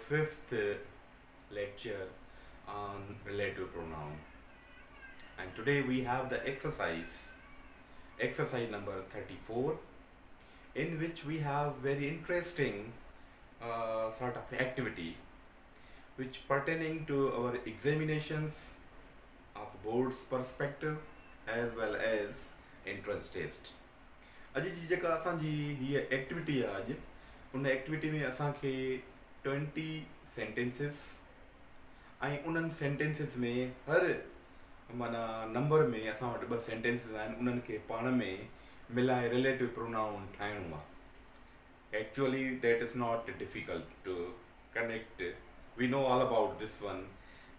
fifth lecture on relative pronoun, and today we have the exercise number 34, in which we have very interesting sort of activity which pertaining to our examinations of board's perspective as well as entrance test. अॼु जी जेका असांजी हीअ activity आहे अॼु उन activity में असांखे 20 sentences ऐं उन्हनि सेंटेंसिस में हर माना नंबर में असां वटि ॿ सेंटेंसिस आहिनि उन्हनि खे पाण में मिलाए रिलेटिव प्रोनाउन ठाहिणो आहे. Actually that is not difficult to connect. We know all about this one.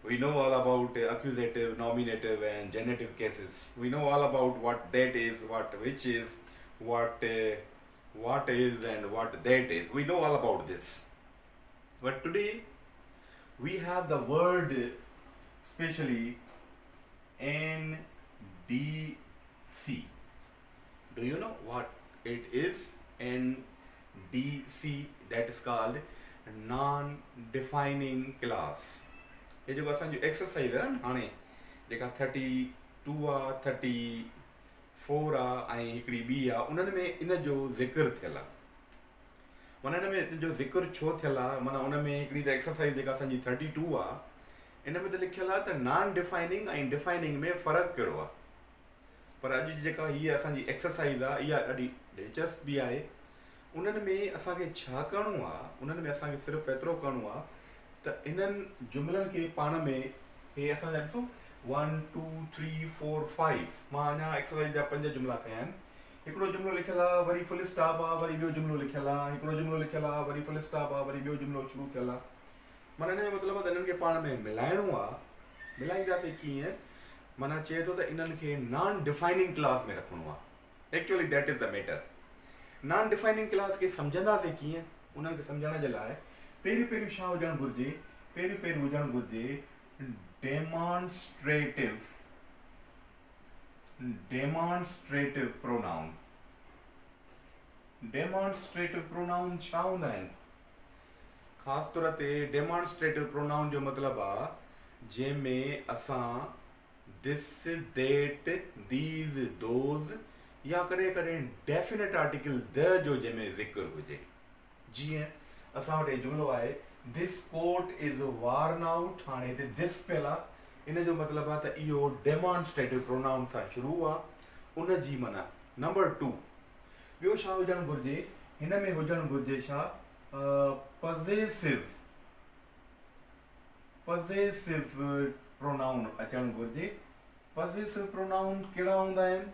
We know all about accusative, nominative and genitive cases. We know all about what that is, which is, what is and what that is. We know all about this. But today we have the word especially NDC. Do you know what it is? NDC, that is called non-defining class. ये जेको असांजो exercise आहे न हाणे जेका 32 आहे 34 आहे ऐं हिकिड़ी ॿी आहे उन्हनि में इन जो ज़िक्र थियल आहे. माना इन में इन जो ज़िक्र छो थियल आहे, माना उन में हिकिड़ी त एक्सरसाइज़ जेका असांजी 32 आहे इन में त लिखियलु आहे त नॉन डिफाइनिंग ऐं डिफाइनिंग में फ़र्क़ु कहिड़ो आहे. पर अॼु जेका हीअ असांजी एक्सरसाइज़ आहे इहा ॾाढी दिलचस्प बि आहे. उन्हनि में असांखे छा करिणो आहे, उन्हनि में असांखे सिर्फ़ु एतिरो करिणो आहे त इन्हनि जुमलनि खे पाण में हे असांजा ॾिसो 1 2 3 4 5 मां अञा एक्सरसाइज़ जा 5 जुमला कया आहिनि. हिकिड़ो जुमिलो लिखियलु आहे, वरी फुल स्टॉप आहे, वरी ॿियो जुमिलो लिखियलु आहे, हिकिड़ो जुमिलो लिखियलु आहे, वरी फुल स्टॉप आहे, वरी ॿियो जुमिलो शुरू थियलु आहे. माना हिन जो मतिलबु आहे त इन्हनि खे पाण में मिलाइणो आहे. मिलाईंदासीं कीअं? माना चए थो त इन्हनि खे नॉन डिफाइनिंग क्लास में रखिणो आहे. Actually that is the matter. Non defining class खे सम्झंदासीं कीअं? उन्हनि खे सम्झण जे लाइ पहिरियों छा हुजणु घुरिजे? पहिरियों हुजणु घुरिजे डेमॉन्स्ट्रेटिव प्रोनाउन. डेमॉन्स्ट्रेटिव प्रोनाउन छा हूंदा आहिनि? ख़ासि तौर ते डेमॉन्स्ट्रेटिव प्रोनाउन जो मतिलबु आहे जंहिंमें असां दिस दैट दीज़ दोज़ या कॾहिं कॾहिं डेफिनेट आर्टिकल द जो जंहिंमें ज़िक्र हुजे. जीअं असां वटि जुमिलो आहे this coat is worn out. हाणे हिते दिस पियल आहे, इन जो मतिलबु आहे त इहो डेमॉन्स्ट्रेटिव प्रोनाउन सां शुरू आहे. उन जी माना नंबर 2. ॿियो छा हुजणु घुरिजे? हिन में हुजणु घुरिजे छा? पॉसेसिव प्रोनाउन अचणु घुरिजे. पॉसेसिव प्रोनाउन कहिड़ा हूंदा आहिनि?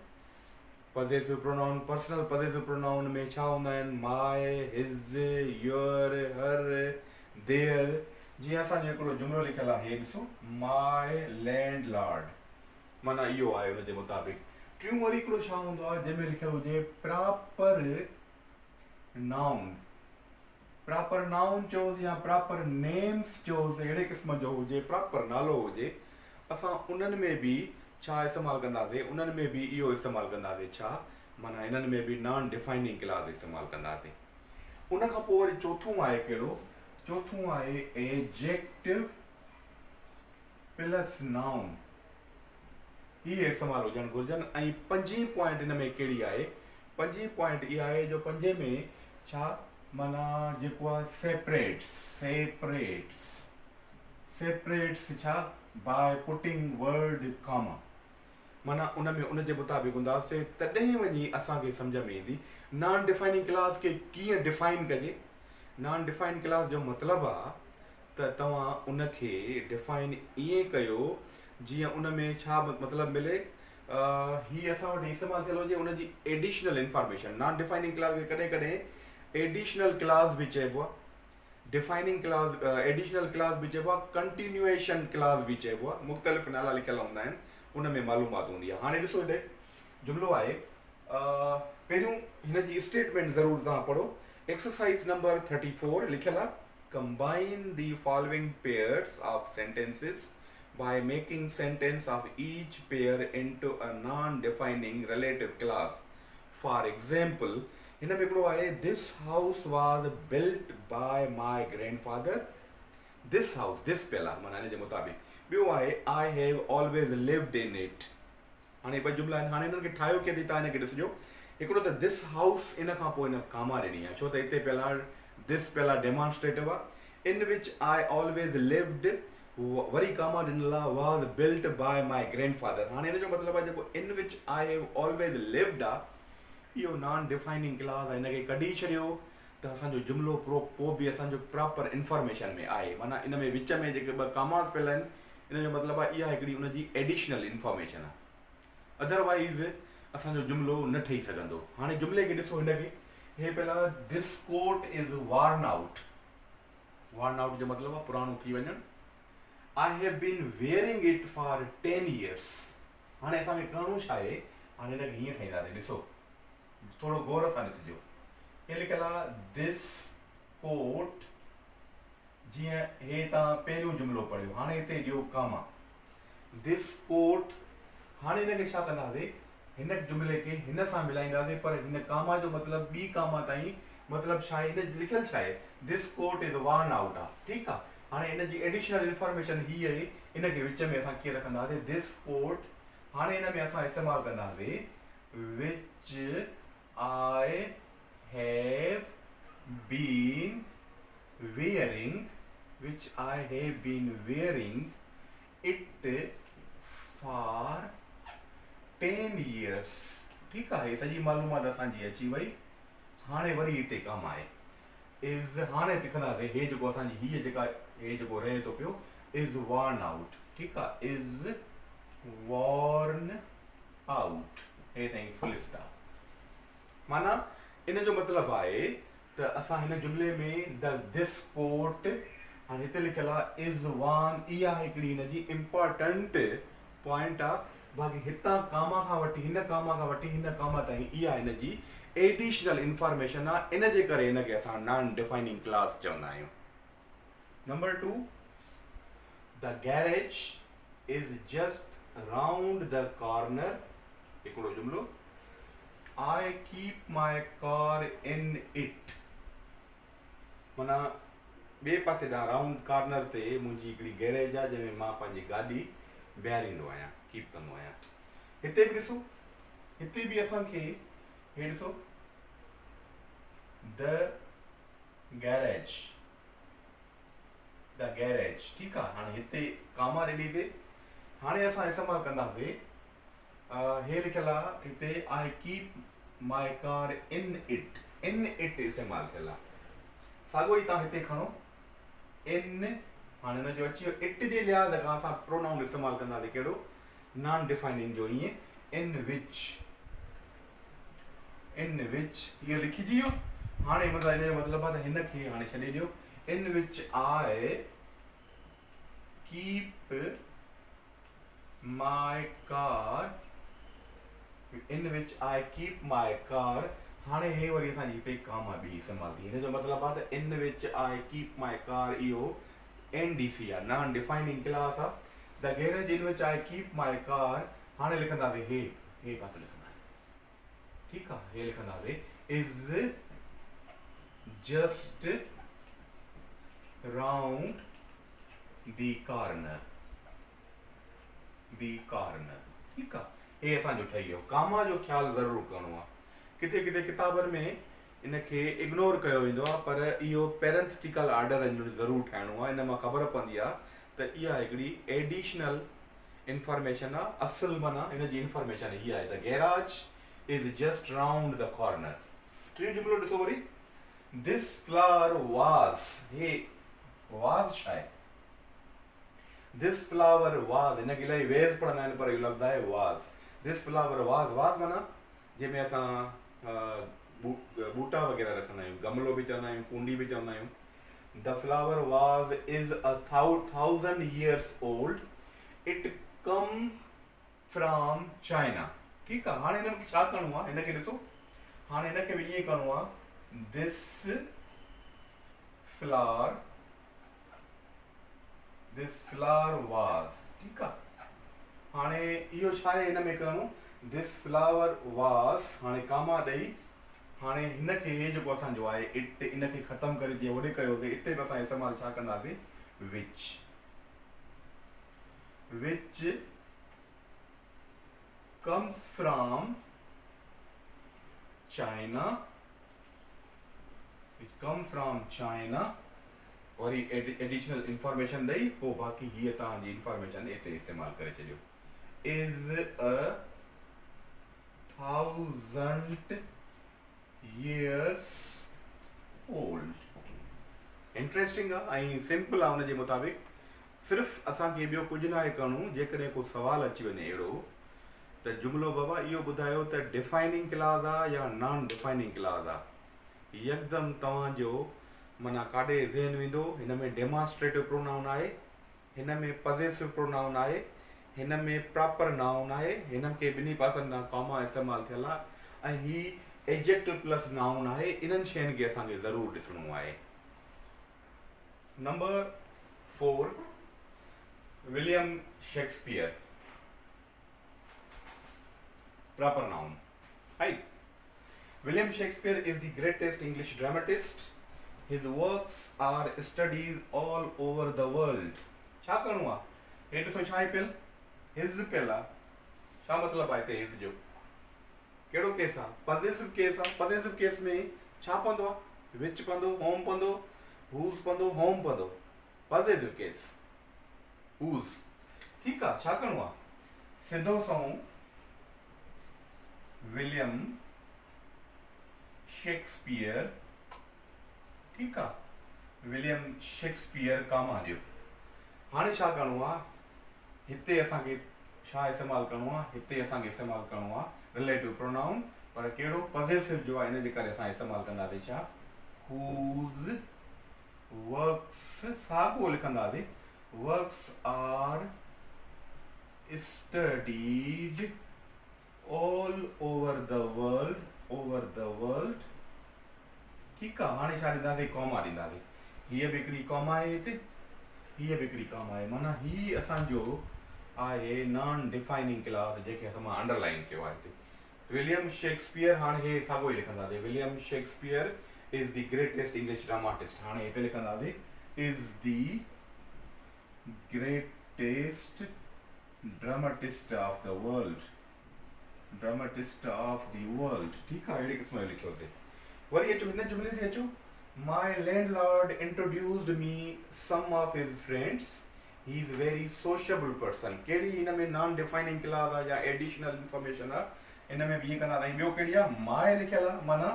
Possessive pronoun personal possessive pronoun में छा हूंदा आहिनि? माय, हिज, योर, हर, देयर. जीअं असांजो हिकिड़ो जुमिलो लिखियलु आहे, हे ॾिसो माय लैंडलॉर्ड. माना इहो आहे हुनजे मुताबिक़. टियों वरी हिकिड़ो छा हूंदो आहे जंहिंमें लिखियलु हुजे प्रॉपर नाउन. प्रॉपर नाउन चयोसि या प्रॉपर नेम्स चयोसि, अहिड़े क़िस्म जो हुजे, प्रॉपर नालो हुजे. असां उन्हनि में बि छा इस्तेमालु कंदासीं? उन्हनि में बि इहो इस्तेमालु कंदासीं. छा? माना हिननि में बि नॉन डिफाइनिंग क्लास इस्तेमालु कंदासीं. उन खां पोइ वरी चोथों आहे कहिड़ो? चोथों आहे एडजेक्टिव प्लस नाउन. इहे इस्तेमालु हुजणु घुरिजनि. ऐं 5 पॉइंट हिन में कहिड़ी आहे? 5 पॉइंट इहा आहे जो 5 में छा माना जेको आहे सेपरेट्स छा? By putting word comma. माना उन में उनजे मुताबिक़ हूंदासीं तॾहिं वञी असांखे सम्झ में ईंदी नॉन डिफाइनिंग क्लास खे कीअं डिफाइन कजे. नॉन डिफाइन क्लास जो मतिलबु आहे त तव्हां उनखे डिफाइन ईअं कयो जीअं उन में छा मतिलबु मिले. हीअ असां वटि इस्तेमालु थियल हुजे उनजी additional information. Non defining class खे कॾहिं कॾहिं एडिशनल क्लास बि चइबो आहे. डिफाइनिंग क्लास एडिशनल क्लास बि चइबो आहे. कंटिन्यूएशन क्लास बि चइबो आहे. मुख़्तलिफ़ नाला लिखियल हूंदा आहिनि, उन में मालूमात हूंदी आहे. हाणे ॾिसो हिते जुमिलो आहे. पहिरियों हिन जी स्टेटमेंट ज़रूरु तव्हां पढ़ो. एक्सरसाइज़ नंबर 34 लिखियलु आहे combine the following pairs of sentences by making sentence of each pair into a non-defining relative class. For example, हिन में हिकिड़ो आहे this house was built by my grandfather. This house, this पहिला माना हिन जे मुताबिक़। ॿियो आहे I have always lived in it. हाणे ॿ जुमिला आहिनि, हाणे हिननि खे ठाहियो कीअं थी तव्हां हिनखे ॾिसिजो। हिकिड़ो त दिस हाउस, इन खां पोइ हिन कामा ॾिनी आहे, छो त हिते पहिला दिस पहिला डेमॉन्स्ट्रेटिव आहे, इन विच आई ऑलवेज लिव्ड, वरी कामा ॾिनल आहे was built by my grandfather. हाणे हिन जो मतिलबु आहे जेको इन विच आई हैव ऑलवेज लिव्ड आहे, इहो नॉन डिफाइनिंग क्लॉज आहे, हिनखे कढी छॾियो त असांजो जुमिलो पोइ बि असांजो प्रॉपर इंफॉर्मेशन में आहे। माना इन में विच में जेके ॿ कामास पियल आहिनि, इन जो मतिलबु आहे इहा हिकिड़ी उनजी एडिशनल इंफॉर्मेशन आहे, अदरवाइज़ असांजो जुमिलो न ठही सघंदो। हाणे जुमिले खे ॾिसो, हिनखे हे पहिला this coat is worn out. Worn out जो मतिलबु आहे पुराणो थी वञणु। I have been wearing it for 10 years। हाणे असांखे करिणो छा आहे, हाणे हिनखे हीअं ठाहींदासीं, ॾिसो थोरो गौर सां ॾिसिजो। हे लिखियलु आहे दिस कोट, जीअं हे तव्हां पहिरियों जुमिलो पढ़ियो, हाणे हिते ॾियो कामा, दिस कोट। हाणे हिनखे छा कंदासीं, हिन जुमिले खे हिन सां मिलाईंदासीं, पर हिन कामा जो मतिलबु ॿी कामा ताईं मतिलबु छा आहे, हिन लिखियलु छा आहे, this coat is worn out आहे, ठीकु आहे। हाणे हिन जी एडिशनल इंफॉर्मेशन हीअ आहे, हिनखे विच में असां कीअं रखंदासीं, दिस कोट। हाणे हिन में असां इस्तेमालु कंदासीं which I have been wearing, which I have been wearing it for 10 years। ठीकु आहे, सॼी मालूमात असांजी अची वई। हाणे वरी हिते कमु आहे इज़, हाणे लिखंदासीं हे जेको असांजी हीअ जेका हे जेको रहे थो पियो इज़ वॉर्न आउट, ठीकु आहे, इज़ वॉर्न आउट, हे साईं फुल स्टॉप। माना इन जो मतिलबु आहे त असां हिन जुमिले में द दिस कोट, हाणे हिते लिखियलु आहे इज़ वॉर्न, इहा हिकिड़ी हिन जी इम्पॉर्टेंट पॉइंट आहे। बाक़ी हितां कामा खां वठी हिन कामा खां वठी हिन कामा ताईं इहा हिन जी एडिशनल इंफॉर्मेशन आहे, इन जे करे हिनखे असां नॉन डिफाइनिंग क्लॉज चवंदा आहियूं। Number 2, the garage is just round the corner. हिकिड़ो जुमिलो, I keep my car in it. माना ॿिए पासे ॾांहुं राउंड कॉर्नर ते मुंहिंजी हिकिड़ी गैरेज आहे, जंहिंमें मां पंहिंजी गाॾी बीहारींदो आहियां, कीप कंदो आहियां। हिते बि ॾिसो, हिते बि असांखे हे ॾिसो द गैरेज, द गैरेज, ठीकु आहे। हाणे हिते कामा ॾिनीसीं, हाणे असां इस्तेमालु कंदासीं हे लिखियलु आहे हिते आई keep my car in it, in it इस्तेमालु थियल आहे। साॻियो ई तव्हां हिते खणो इन, हाणे हिन जो अची वियो इट जे लिहाज़ खां असां प्रोनाउन इस्तेमालु कंदासीं, कहिड़ो, नॉन डिफाइनिंग जो, ईअं इन विच, इन विच इहो लिखिजी वियो। हाणे मतिलबु हिन जो मतिलबु आहे त हिनखे हाणे छॾे ॾियो, इन विच आई कीप माई कार, इन विच आई कीप माई कार। हाणे हे वरी असांजी हिते कामा बि इस्तेमालु थी, हिन जो मतिलबु आहे त इन विच आई कीप माई कार, इहो NDC आहे, नॉन डिफाइनिंग क्लास आहे। द गैरेज इन विच आई कीप माई कार, हाणे लिखंदासीं हे पासे लिखंदासीं, ठीकु आहे, हे लिखंदासीं is just round the corner, the corner, ठीकु आहे। हे असांजो ठही वियो। कामा जो ख़्यालु ज़रूरु करिणो आहे, किथे किथे किताबनि में इनखे इग्नोर कयो वेंदो आहे, पर इहो पैरेंथेटिकल ऑर्डर ज़रूरु ठाहिणो आहे। इन मां ख़बर पवंदी आहे त इहा हिकिड़ी एडिशनल इंफॉर्मेशन आहे। असुलु माना हिन जी इंफॉर्मेशन हीअ आहे, the garage is just round the corner. टियों जुमिलो ॾिसो वरी, दिस फ्लावर वाज़, हे वाज़ छा आहे, दिस फ्लावर वाज़, हिनखे इलाही वेज़ पढ़ंदा आहिनि, पर इहो लफ़्ज़ आहे वाज़। दिस फ्लावर वाज़, वाज़ माना जंहिंमें असां बूटा वग़ैरह रखंदा आहियूं, गमलो बि चवंदा आहियूं, कुंडी बि चवंदा आहियूं। द फ्लावर वाज़ is 1000 years old, it come from China, ठीकु आहे। हाणे हिनखे छा करिणो आहे, हिनखे ॾिसो, हाणे हिनखे बि ईअं करिणो आहे, दिस फ्लावर वाज़, ठीकु आहे। हाणे इहो छा आहे हिन में करिणो, दिस फ्लावर वाज़, हाणे कामा ॾेई, हाणे हिनखे हे जेको असांजो आहे इट, इनखे ख़तमु करे जीअं होॾे कयोसीं, इते बि असां इस्तेमालु छा कंदासीं, which comes from China, और एडिशनल इंफॉर्मेशन ॾेई पोइ बाक़ी हीअ तव्हांजी इंफॉर्मेशन हिते इस्तेमालु करे छॾियो. Is a 1000 years old. Interesting आहे ऐं सिंपल आहे. हुनजे मुताबिक़ सिर्फ़ु असांखे ॿियो कुझु न आहे करिणो. जेकॾहिं को सुवालु अची वञे अहिड़ो त जुमिलो बाबा इहो ॿुधायो त डिफाइनिंग क्लाज़ आहे या नॉन डिफाइनिंग क्लाज़ आहे. यकदमि तव्हांजो माना काॾे ज़हन वेंदो. हिन में डेमॉन्स्ट्रेटिव प्रोनाउन आहे, हिन में पॉसेसिव प्रोनाउन आहे, हिन में प्रॉपर नाउन आहे, हिन खे ॿिन्ही पासनि खां कॉमा इस्तेमालु थियल आहे, ऐं हीअ एडजेक्टिव प्लस नाउन आहे. इन्हनि शयुनि खे असांखे ज़रूरु ॾिसणो आहे. Number 4, William Shakespeare. Proper noun. Right. William Shakespeare is the greatest English dramatist. His works are studied all over the world. छा करणो आहे? हे ॾिसो छा आहे पियल? हिज़ पियल आहे. छा मतिलबु आहे हिते हिज़ जो? कहिड़ो केस आहे? पॉसेसिव केस आहे. पॉसेसिव केस में छा पवंदो आहे? विच पवंदो, होम पवंदो, हूज़ पवंदो, होम पवंदो. Possessive case whose. ठीकु आहे. छा करणो आहे? सिधो सऊं विलियम शेक्सपियर. ठीकु आहे. विलियम शेक्सपियर कामा ॾियो. हाणे छा करिणो आहे? हिते असांखे छा इस्तेमालु करिणो आहे? हिते असांखे इस्तेमालु करिणो आहे रिलेटिव प्रोनाउन. पर कहिड़ो? पॉसेसिव जो आहे. हिन जे करे असां इस्तेमालु कंदासीं छा? Whose works. साॻियो लिखंदासीं. Works are studied all over the world. ठीकु आहे. हाणे छा ॾींदासीं? कॉमा ॾींदासीं. हीअ बि हिकिड़ी कॉमा आहे हिते, हीअ बि हिकिड़ी कॉमा आहे. माना हीअ असांजो आहे नॉन डिफाइनिंग क्लास, जंहिंखे असां मां अंडरलाइन कयो आहे हिते. William Shakespeare. हाणे हे साॻियो ई लिखंदासीं. William Shakespeare is the greatest English dramatist. हाणे हिते लिखंदासीं is the greatest dramatist of the world. ठीकु आहे. अहिड़े क़िस्म जो लिखियो हुते. वरी अचो हिन जुमिले ते अचो. My landlord introduced me some of his friends. He is very sociable person. कहिड़ी? हिन में नॉन डिफाइनिंग क्लास आहे या एडिशनल इंफॉर्मेशन आहे. हिन में बि इहे कंदा. ऐं ॿियो कहिड़ी आहे? माए लिखियल आहे. माना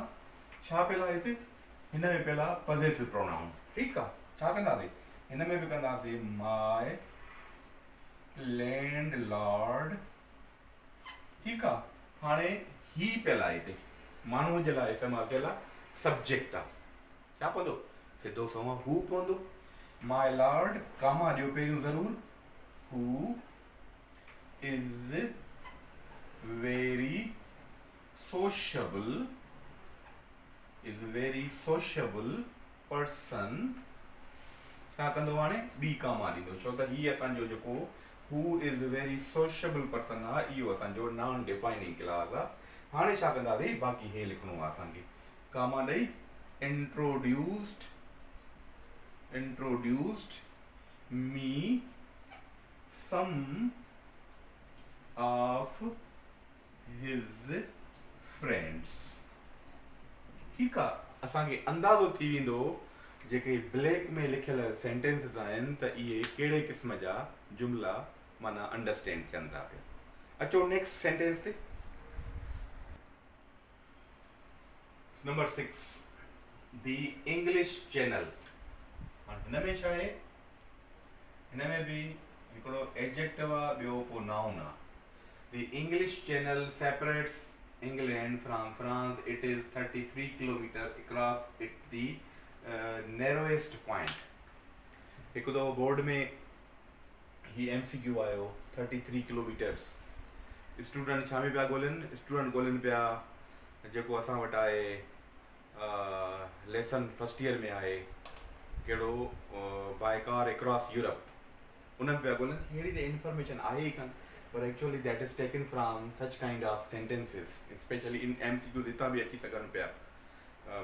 छा पियल आहे हिते? हिन में पियल आहे पॉसेसिव प्रोनाउन. ठीकु आहे. छा कंदासीं? हिन में बि कंदासीं माई लैंडलॉर्ड. ठीकु आहे. हाणे ही पियल आहे हिते माण्हूअ जे लाइ इस्तेमालु थियल आहे. सब्जेक्ट आहे. छा पवंदो? सिधो सवां हू पवंदो. माई लॉर्ड कामा ॾियो पहिरियों ज़रूरु. Who is very sociable person. छा कंदो? हाणे ॿी कामा ॾींदो. छो त हीअ असांजो जेको who is very sociable person आहे, इहो असांजो नॉन डिफाइनिंग क्लास आहे. हाणे छा कंदासीं? बाक़ी हे लिखणो आहे असांखे. कामा ॾेई introduced me some of his friends. ठीकु आहे. असांखे अंदाज़ो थी वेंदो जेके ब्लैक में लिखियल सेंटेंसिस आहिनि त इहे कहिड़े क़िस्म जा जुमिला माना अंडरस्टैंड थियनि था पिया. अचो नेक्स्ट सेंटेंस ते. Number 6, the English channel. हाणे हिन में छा आहे? हिन में बि हिकिड़ो एडजेक्टिव आहे, ॿियो पोइ नाउन आहे. The English channel separates England from France. It is 33 kilometers across at the narrowest point. हिकु दफ़ो बोर्ड में ही MCQ आयो 33 किलोमीटर्स. स्टूडेंट छा में पिया ॻोल्हनि? स्टूडेंट ॻोल्हनि पिया जेको असां वटि आहे लेसन फर्स्ट ईयर में आहे कहिड़ो बाय कार अक्रॉस यूरोप. उन्हनि पिया ॻोल्हनि. अहिड़ी त इंफॉर्मेशन आहे ई कान. But actually that is taken from such kind of sentences, especially in MCQ. इता भी अची सघनि पिया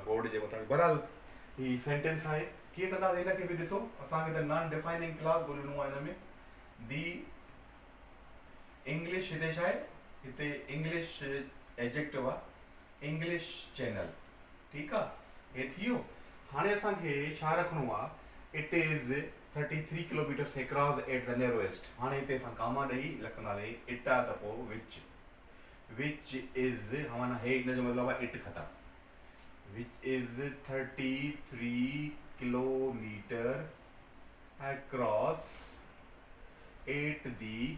बोर्ड जे मुताबिक़. बहरहाल ही सेंटेंस आहे कीअं कंदासीं हिनखे बि ॾिसो असांखे त नॉन डिफाइनिंग क्लास ॻोल्हणो आहे हिन में दी इंग्लिश हिते छा आहे हिते इंग्लिश एडजेक्टिव आहे इंग्लिश चैनल ठीकु आहे हे थी वियो हाणे असांखे छा रखिणो आहे it is 33 kilometres across at the narrowest हाणे हिते असां कामा ॾेई लिखंदासीं इट आहे त पोइ विच इज़ माना हे हिन जो मतिलबु आहे इट ख़तमु विच is 33 kilometre across at the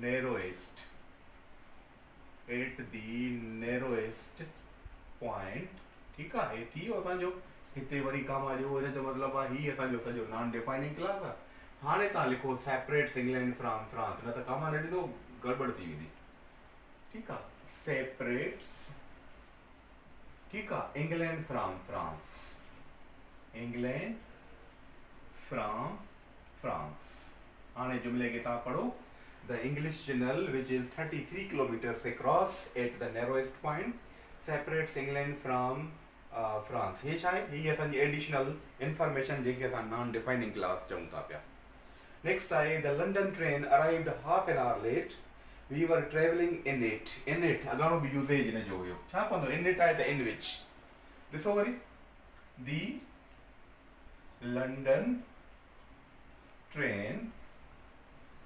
narrowest point ठीकु आहे हे थी वियो असांजो हिते वरी कामा ॾियो हिन जो मतिलबु आहे हीअ असांजो सॼो नॉन डिफाइनिंग क्लास आहे हाणे तव्हां लिखो सेपरेट्स इंग्लैंड फ्रॉम फ्रांस न त कामा न ॾिनो गड़बड़ थी वेंदी ठीकु आहे सेपरेट्स ठीकु आहे England from France England from France हाणे जुमिले खे तव्हां पढ़ो the English Channel which is 33 kilometres across at the narrowest point separates England from France हे छा आहे हीअ असांजी एडिशनल इंफॉर्मेशन जेके असां नॉन डिफाइनिंग क्लास चऊं था पिया नेक्स्ट आहे the London train arrived half an hour late we were travelling in it अॻाणो बि यूसेज हिन जो हुयो छा पवंदो इन इट आहे त इन विच ॾिसो वरी दी लंडन ट्रेन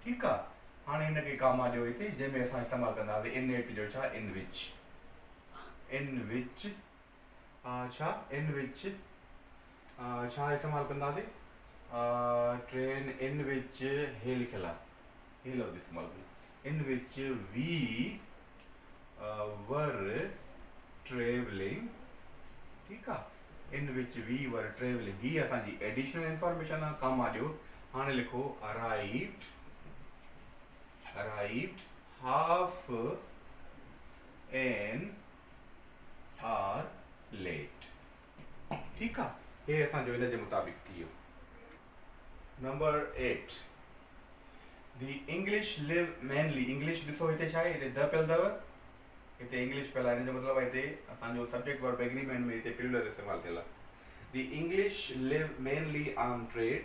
ठीकु आहे हाणे हिनखे कामा ॾियो हिते जंहिंमें असां इस्तेमालु कंदासीं इन इट जो छा इन विच छा इन विच छा इस्तेमालु कंदासीं ट्रेन इन विच हे लिखियलु आहे हे लफ़्ज़ इस्तेमालु कंदा इन विच वी वर ट्रेवलिंग ठीकु आहे इन विच वी वर ट्रेवलिंग हीअ असांजी एडिशनल इंफॉर्मेशन आहे कामा ॾियो हाणे लिखो arrived half an hour late ठीकु आहे हे असांजो हिन जे मुताबिक़ थी वियो number 8 the English live mainly English ॾिसो हिते छा आहे हिते द पियल अथव हिते इंग्लिश पियल आहे हिन जो मतिलबु आहे हिते असांजो सब्जेक्ट वर्ब एग्रीमेंट में हिते प्लूरल इस्तेमालु थियल आहे the English live mainly on trade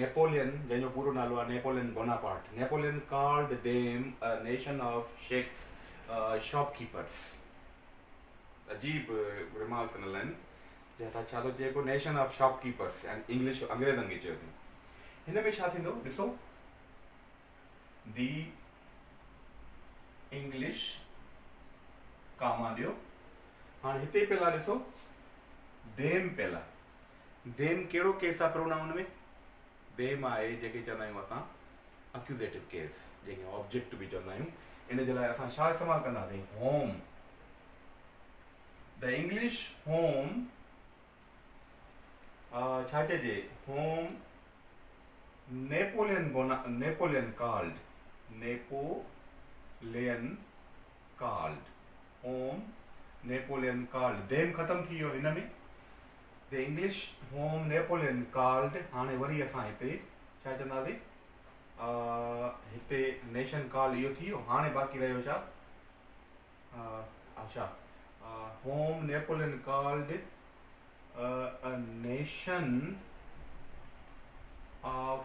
Napoleon जंहिंजो पूरो नालो आहे Napoleon Bonaparte Napoleon called them a nation of shakes shopkeepers अजीब रिमार्क्स ॾिनल आहिनि जंहिंथा छा थो चए पियो नेशन ऑफ शॉपकीपर्स ऐं इंग्लिश अंग्रेज़नि खे चयो अथईं हिन में छा थींदो ॾिसो दी इंग्लिश कामा ॾियो हाणे हिते पियल आहे ॾिसो देम पियल आहे देम कहिड़ो केस आहे प्रोनाउन में देम आहे जेके चवंदा आहियूं असां अक्यूज़ेटिव केस जंहिंखे ऑब्जेक्ट बि चवंदा आहियूं इन जे लाइ असां छा इस्तेमालु कंदासीं होम द इंग्लिश होम छा चइजे home Napoleon called home Napoleon called them ख़तमु थी वियो हिन में the English home Napoleon called हाणे वरी असां हिते छा चवंदासीं हिते नेशन कॉल्ड इहो थी वियो हाणे बाक़ी रहियो छा अच्छा home Napoleon called a nation of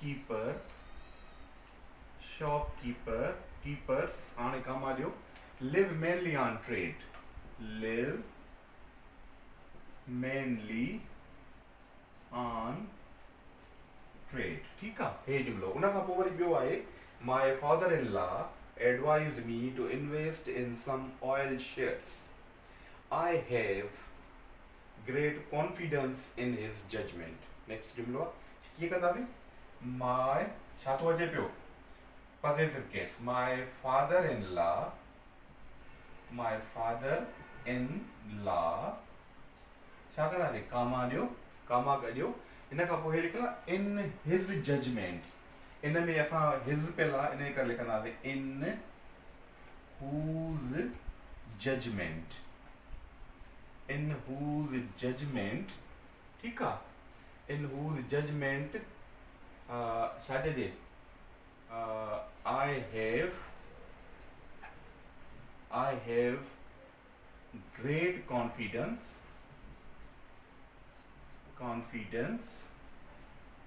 keepers हाणे कामा ॾियो live mainly on trade ठीकु आहे हे जुमिलो उन खां पोइ वरी ॿियो आहे my father-in-law advised me to invest in some oil shares I have great confidence in his judgment. Next जुमिलो आहे कीअं कंदासीं my छा थो अचे पियो possessive case my father-in-law छा कंदासीं कामा ॾियो कामा कढियो इन खां पोइ हे लिखियलु आहे in his judgment इन में असां his पियल आहे इन करे लिखंदासीं in whose judgment ठीकु आहे in whose judgment छा चइजे I have great confidence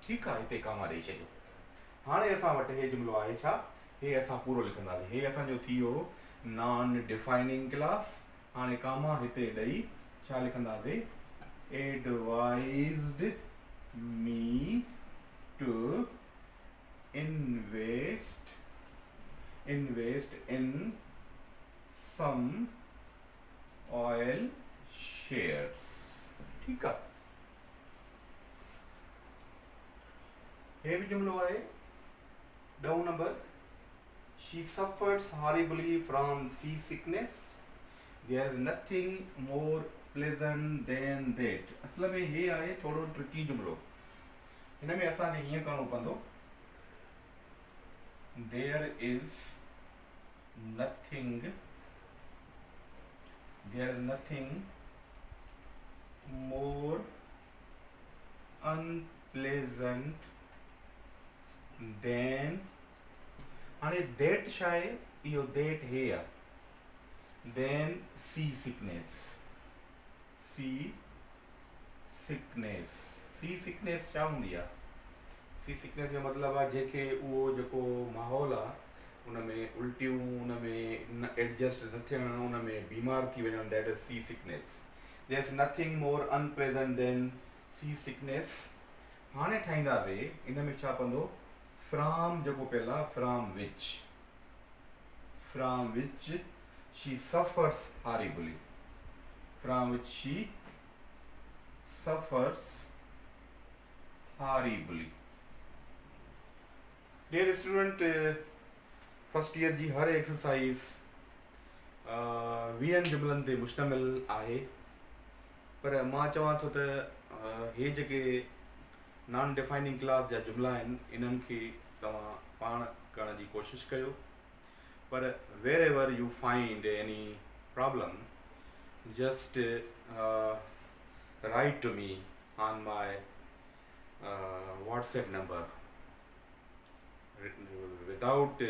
ठीकु आहे हिते कामा ॾेई छॾियो। हाणे असां वटि हे जुमिलो आहे छा, हे असां पूरो लिखंदासीं। हे असांजो थी वियो नॉन डिफाइनिंग क्लास। हाणे कामा हिते ॾेई छा लिखंदासीं, advised me to invest in some oil shares। ठीकु आहे, हे भी जुमलो आहे। 10 number, she suffers horribly from seasickness, there is nothing more pleasant than that। असल में हे आहे थोड़ो ट्रिकी जुमलो। हिन में असांखे हीअं करिणो पवंदो, there is nothing more unpleasant than, हाणे that छा आहे, इहो that हे आहे, then sea sickness छा हूंदी आहे, सी सिकनेस जो मतिलबु आहे जेके उहो जेको माहौल आहे उन में उल्टियूं, उन में एडजस्ट न थियण, उन में बीमार थी वञणु, that is sea sickness. There is nothing more unpleasant than sea sickness. हाणे ठाहींदासीं इन में छा पवंदो, फ्रॉम जेको पियल आहे, from which she suffers horribly, from which she suffers horribly. Dear student, first year जी हर एक्सरसाइज 20 जुमलनि ते मुश्तमिल आहे, पर मां चवां थो त हे जेके नॉन डिफाइनिंग क्लास जा जुमला आहिनि इन्हनि खे तव्हां पाण करण जी कोशिशि कयो। पर वेर ever U find any problem, just right to me on my WhatsApp number without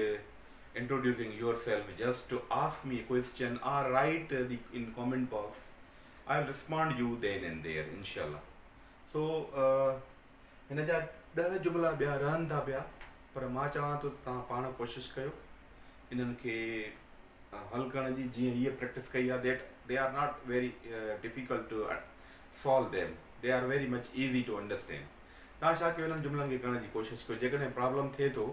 introducing yourself, just to ask me a question or write in comment box. I'll respond you then and there, inshallah. So हिन जा 10 जुमला ॿिया रहनि था पिया, पर मां चवां थो तव्हां पाण कोशिशि कयो इन्हनि खे हल करण जी। जीअं हीअ प्रैक्टिस कई आहे, they are not very difficult to solve them, they are very much easy to understand। तव्हां छा कयो, हिननि जुमलनि खे करण जी कोशिशि कयो। जेकॾहिं प्रॉब्लम थिए थो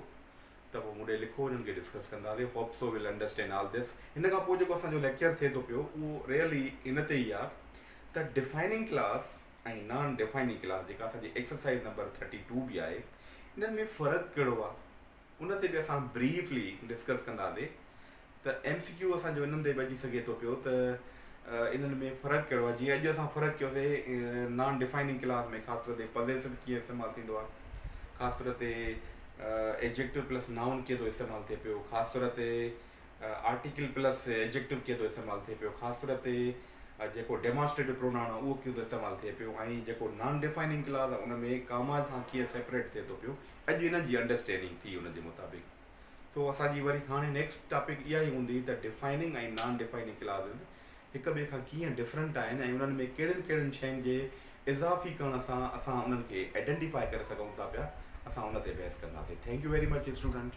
त पोइ मूं ॾे लिखो, हिननि खे डिस्कस कंदासीं। Hope so will understand all this. हिन खां पोइ जेको असांजो लेक्चर थिए थो पियो उहो रियली इन ते ई आहे त डिफाइनिंग क्लास ऐं नॉन डिफाइनिंग क्लास जेका असांजी एक्सरसाइज नंबर 32 बि आहे, इन्हनि में फ़र्क़ु कहिड़ो आहे उन ते बि असां ब्रीफली डिस्कस कंदासीं। त MCQ असांजो इन्हनि ते बची सघे थो पियो त इन्हनि में फ़र्क़ु कहिड़ो आहे। जीअं अॼु असां फ़र्क़ु कयोसीं नॉन डिफाइनिंग क्लास में, ख़ासि तौर ते पॉसेसिव कीअं इस्तेमालु थींदो आहे, ख़ासि तौर ते एडजेक्टिव प्लस नाउन कीअं थो इस्तेमालु थिए पियो, ख़ासि तौर ते आर्टिकल प्लस एडजेक्टिव कीअं थो इस्तेमालु थिए पियो, ख़ासि तौर ते जेको डेमॉन्स्ट्रेटिव प्रोनाउन आहे उहो कीअं थो इस्तेमालु थिए पियो, ऐं जेको नॉन डिफाइनिंग क्लास आहे उन में कामा सां कीअं सेपरेट थिए थो पियो। अॼु इन्हनि जी अंडरस्टैंडिंग थी उन जे मुताबिक़। तो असांजी वरी हाणे नेक्स्ट टॉपिक इहा ई हूंदी त डिफाइनिंग ऐं नॉन डिफाइनिंग क्लासिस हिक ॿिए खां कीअं डिफरेंट आहिनि ऐं उन्हनि में कहिड़ियुनि कहिड़ियुनि शयुनि जे इज़ाफ़ी करण सां असां उन्हनि खे आइडेंटिफाई करे सघूं था पिया, असां उन ते बहस कंदासीं। Thank U very much student.